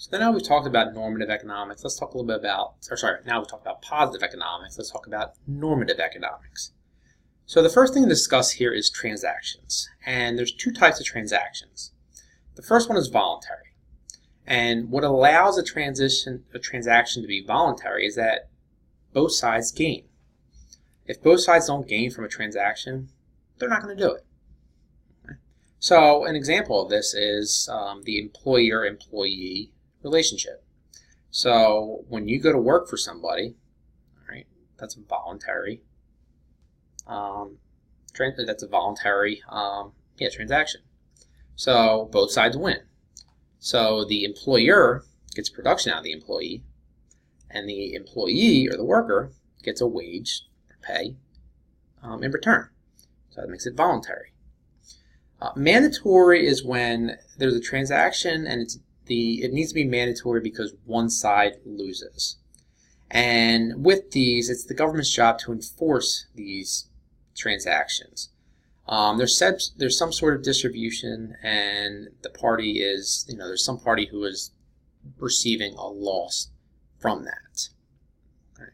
So now we've talked about normative economics. Let's talk a little bit about, now we've talked about positive economics. Let's talk about normative economics. So the first thing to discuss here is transactions. And there's two types of transactions. The first one is voluntary. And what allows a transaction to be voluntary is that both sides gain. If both sides don't gain from a transaction, they're not going to do it. Okay? So an example of this is the employer-employee relationship. So when you go to work for somebody, all right, that's a voluntary transaction. So both sides win. So the employer gets production out of the employee, and the employee or the worker gets a wage or pay in return. So that makes it voluntary. Mandatory is when there's a transaction and it needs to be mandatory because one side loses. And with these, it's the government's job to enforce these transactions. There's some sort of distribution, and the party is, there's some party who is receiving a loss from that. Okay.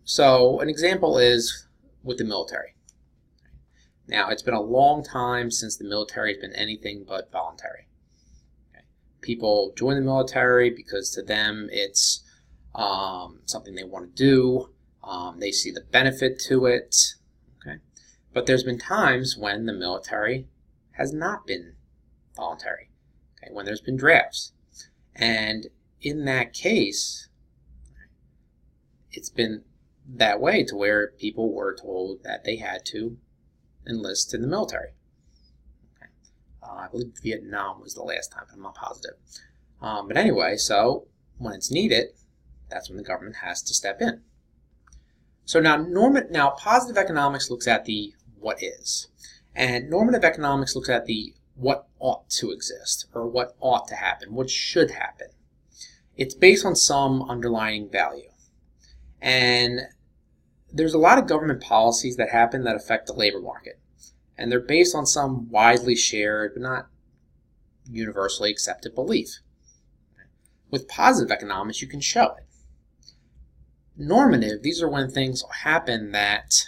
So an example is with the military. Now, it's been a long time since the military has been anything but voluntary. Okay. People join the military because to them it's something they want to do. They see the benefit to it. Okay. But there's been times when the military has not been voluntary, okay, when there's been drafts. And in that case, it's been that way to where people were told that they had to enlist in the military. Okay. I believe Vietnam was the last time, but I'm not positive. But anyway, so when it's needed, that's when the government has to step in. So now positive economics looks at the what is, and normative economics looks at the what ought to exist, or what ought to happen, what should happen. It's based on some underlying value. And there's a lot of government policies that happen that affect the labor market, and they're based on some widely shared but not universally accepted belief. With positive economics, you can show it. Normative, these are when things happen that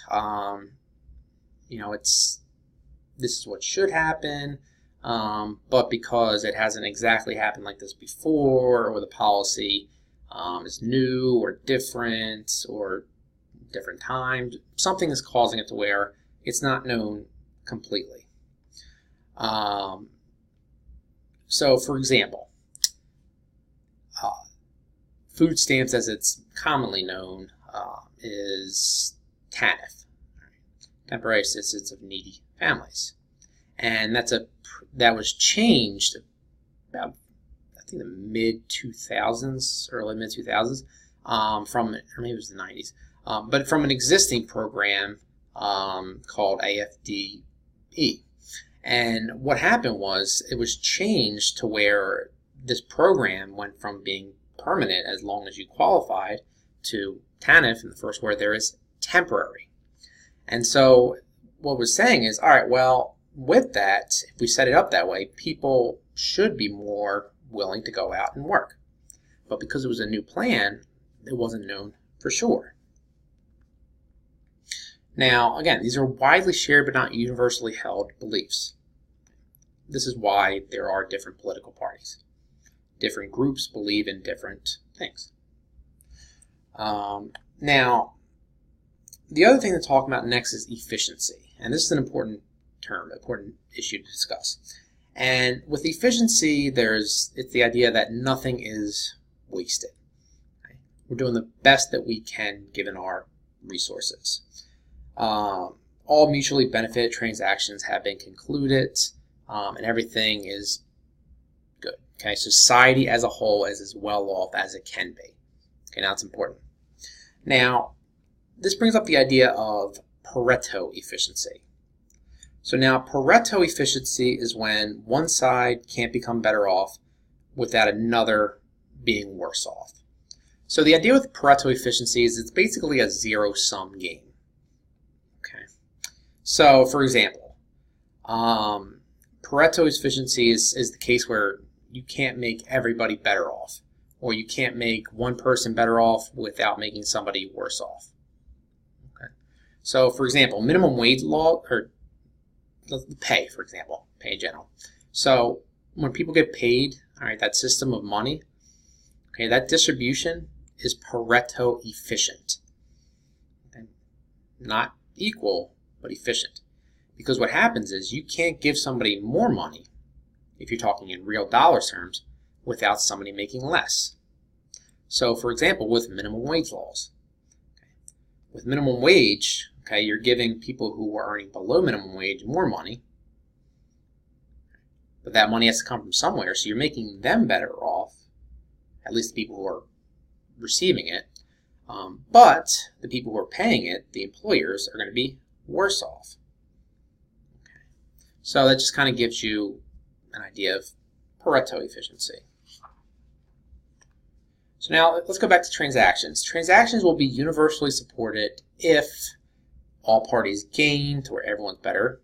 this is what should happen, but because it hasn't exactly happened like this before, or the policy is new or different times, something is causing it to where it's not known completely. So, for example, food stamps, as it's commonly known, is TANF, temporary assistance of needy families, and that was changed about, I think, the mid-2000s, early mid-2000s, or maybe it was the 90s, but from an existing program called AFDE. And what happened was it was changed to where this program went from being permanent as long as you qualified to TANF, in the first word there is temporary. And so what we're saying is, all right, well, with that, if we set it up that way, people should be more willing to go out and work. But because it was a new plan, it wasn't known for sure. Now, again, these are widely shared but not universally held beliefs. This is why there are different political parties. Different groups believe in different things. Now, the other thing to talk about next is efficiency. And this is an important term, important issue to discuss. And with efficiency, it's the idea that nothing is wasted. Okay? We're doing the best that we can given our resources. All mutually benefited transactions have been concluded, and everything is good. Okay, society as a whole is as well off as it can be. Okay, now it's important. Now, this brings up the idea of Pareto efficiency. So now Pareto efficiency is when one side can't become better off without another being worse off. So the idea with Pareto efficiency is it's basically a zero-sum game. Okay. So for example, Pareto efficiency is the case where you can't make everybody better off, or you can't make one person better off without making somebody worse off. Okay. So, for example, minimum wage law, or pay, for example, pay in general. So, when people get paid, all right, that system of money, okay, that distribution is Pareto efficient. Okay. Not equal, but efficient. Because what happens is you can't give somebody more money, if you're talking in real dollar terms, without somebody making less. So, for example, with minimum wage laws. Okay. With minimum wage, okay, you're giving people who are earning below minimum wage more money, but that money has to come from somewhere, so you're making them better off, at least the people who are receiving it, but the people who are paying it, the employers, are going to be worse off. Okay. So that just kind of gives you an idea of Pareto efficiency. So now let's go back to transactions. Transactions will be universally supported if all parties gain, to where everyone's better,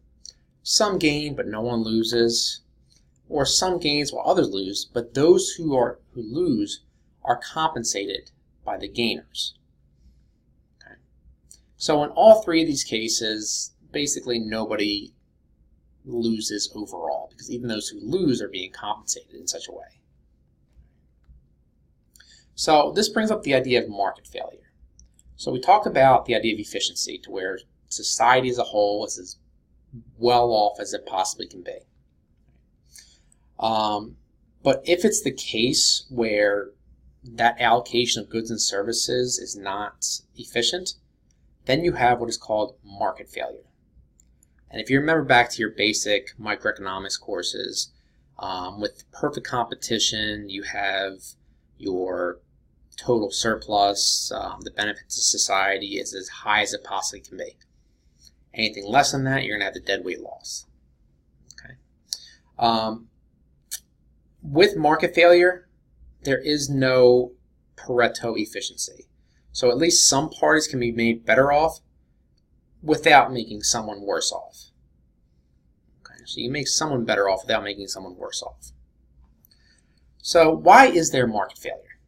some gain but no one loses, or some gains while others lose, but those who lose are compensated by the gainers. Okay. So in all three of these cases, basically nobody loses overall, because even those who lose are being compensated in such a way. So this brings up the idea of market failure. So we talked about the idea of efficiency, to where society as a whole is as well off as it possibly can be. But if it's the case where that allocation of goods and services is not efficient, then you have what is called market failure. And if you remember back to your basic microeconomics courses, with perfect competition, you have your total surplus, the benefits to society is as high as it possibly can be. Anything less than that, you're going to have the deadweight loss. Okay. With market failure, there is no Pareto efficiency. So at least some parties can be made better off without making someone worse off. Okay, so you make someone better off without making someone worse off. So why is there market failure?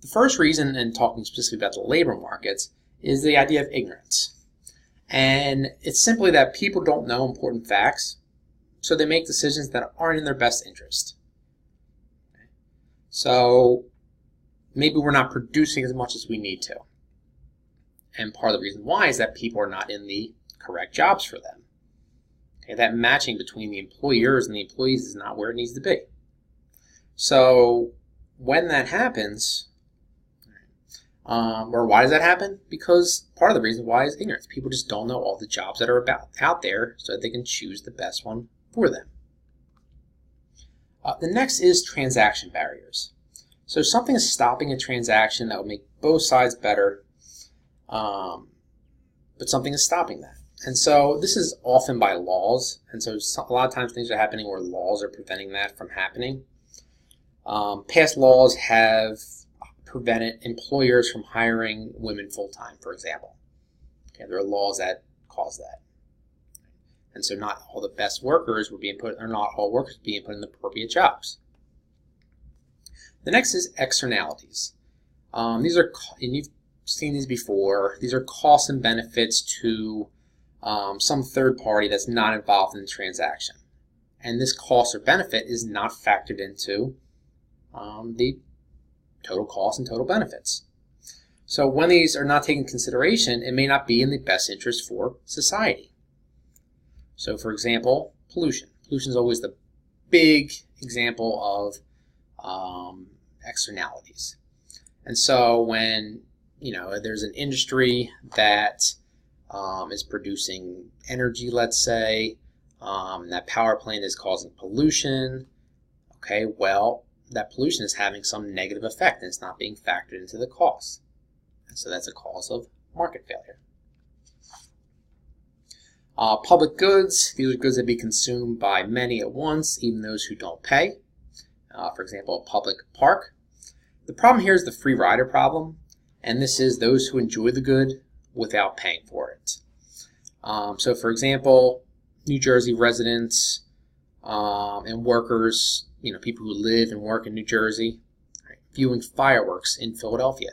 The first reason, and talking specifically about the labor markets, is the idea of ignorance. And it's simply that people don't know important facts, so they make decisions that aren't in their best interest. Okay. So maybe we're not producing as much as we need to. And part of the reason why is that people are not in the correct jobs for them. Okay, that matching between the employers and the employees is not where it needs to be. So when that happens, or why does that happen? Because part of the reason why is ignorance. People just don't know all the jobs that are out there, so that they can choose the best one for them. The next is transaction barriers. So something is stopping a transaction that will make both sides better, but something is stopping that. And so this is often by laws, and so a lot of times things are happening where laws are preventing that from happening. Past laws have prevented employers from hiring women full-time, for example. Okay, there are laws that cause that. And so not all the best workers were being put, or not all workers being put in the appropriate jobs. The next is externalities. These are, and you've seen these before, these are costs and benefits to some third party that's not involved in the transaction. And this cost or benefit is not factored into the total costs and total benefits. So when these are not taken into consideration, it may not be in the best interest for society. So for example, pollution. Pollution is always the big example of externalities. And so when there's an industry that is producing energy, let's say, that power plant is causing pollution, okay, well, that pollution is having some negative effect and it's not being factored into the cost. And so that's a cause of market failure. Public goods, these are goods that be consumed by many at once, even those who don't pay. For example, a public park. The problem here is the free rider problem, and this is those who enjoy the good without paying for it. So for example, New Jersey residents and workers people who live and work in New Jersey, right, viewing fireworks in Philadelphia.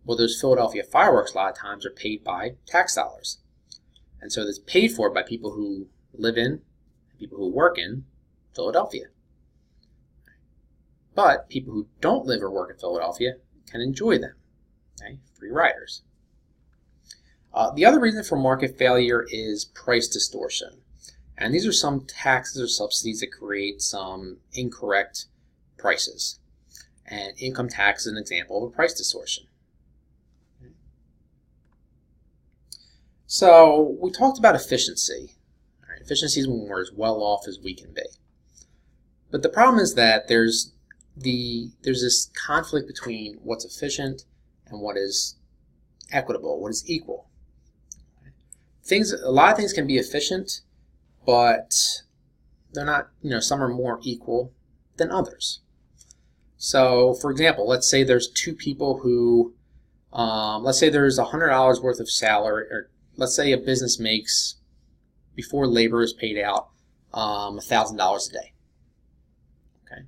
Well, those Philadelphia fireworks a lot of times are paid by tax dollars. And so it's paid for by people who live in and people who work in Philadelphia. But people who don't live or work in Philadelphia can enjoy them. Okay? Free riders. The other reason for market failure is price distortion. And these are some taxes or subsidies that create some incorrect prices. And income tax is an example of a price distortion. So we talked about efficiency. All right, efficiency is when we're as well off as we can be. But the problem is that there's this conflict between what's efficient and what is equitable, what is equal. A lot of things can be efficient, but they're not, some are more equal than others. So, for example, let's say there's two people who, let's say there's $100 worth of salary, or let's say a business makes, before labor is paid out, $1,000 a day. Okay.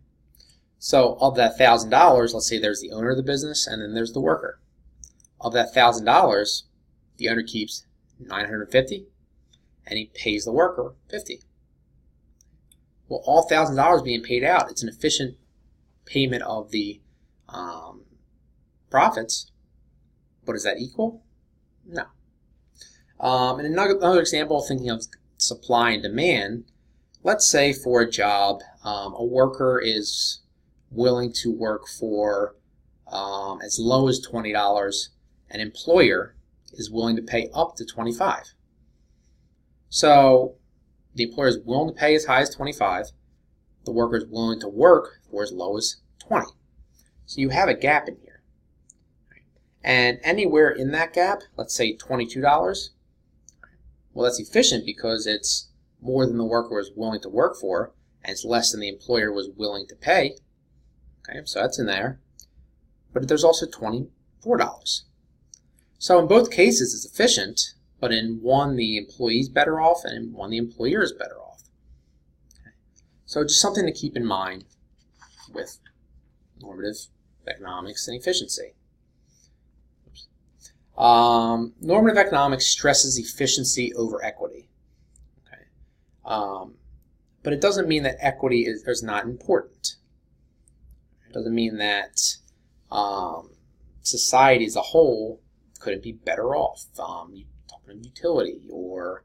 So of that $1,000, let's say there's the owner of the business and then there's the worker. Of that $1,000, the owner keeps $950 and he pays the worker $50. Well, all $1,000 being paid out, it's an efficient payment of the profits, but is that equal? No. And another example, thinking of supply and demand, let's say for a job, a worker is willing to work for as low as $20, an employer is willing to pay up to $25. So the employer is willing to pay as high as $25, the worker is willing to work for as low as $20. So you have a gap in here. And anywhere in that gap, let's say $22, well, that's efficient because it's more than the worker was willing to work for, and it's less than the employer was willing to pay. Okay, so that's in there. But there's also $24. So in both cases, it's efficient, but in one, the employee is better off, and in one, the employer is better off. Okay. So just something to keep in mind with normative economics and efficiency. Normative economics stresses efficiency over equity. Okay. But it doesn't mean that equity is not important. It doesn't mean that society as a whole couldn't be better off. Talking about utility or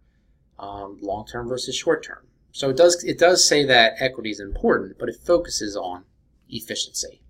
long-term versus short-term. So it does say that equity is important, but it focuses on efficiency.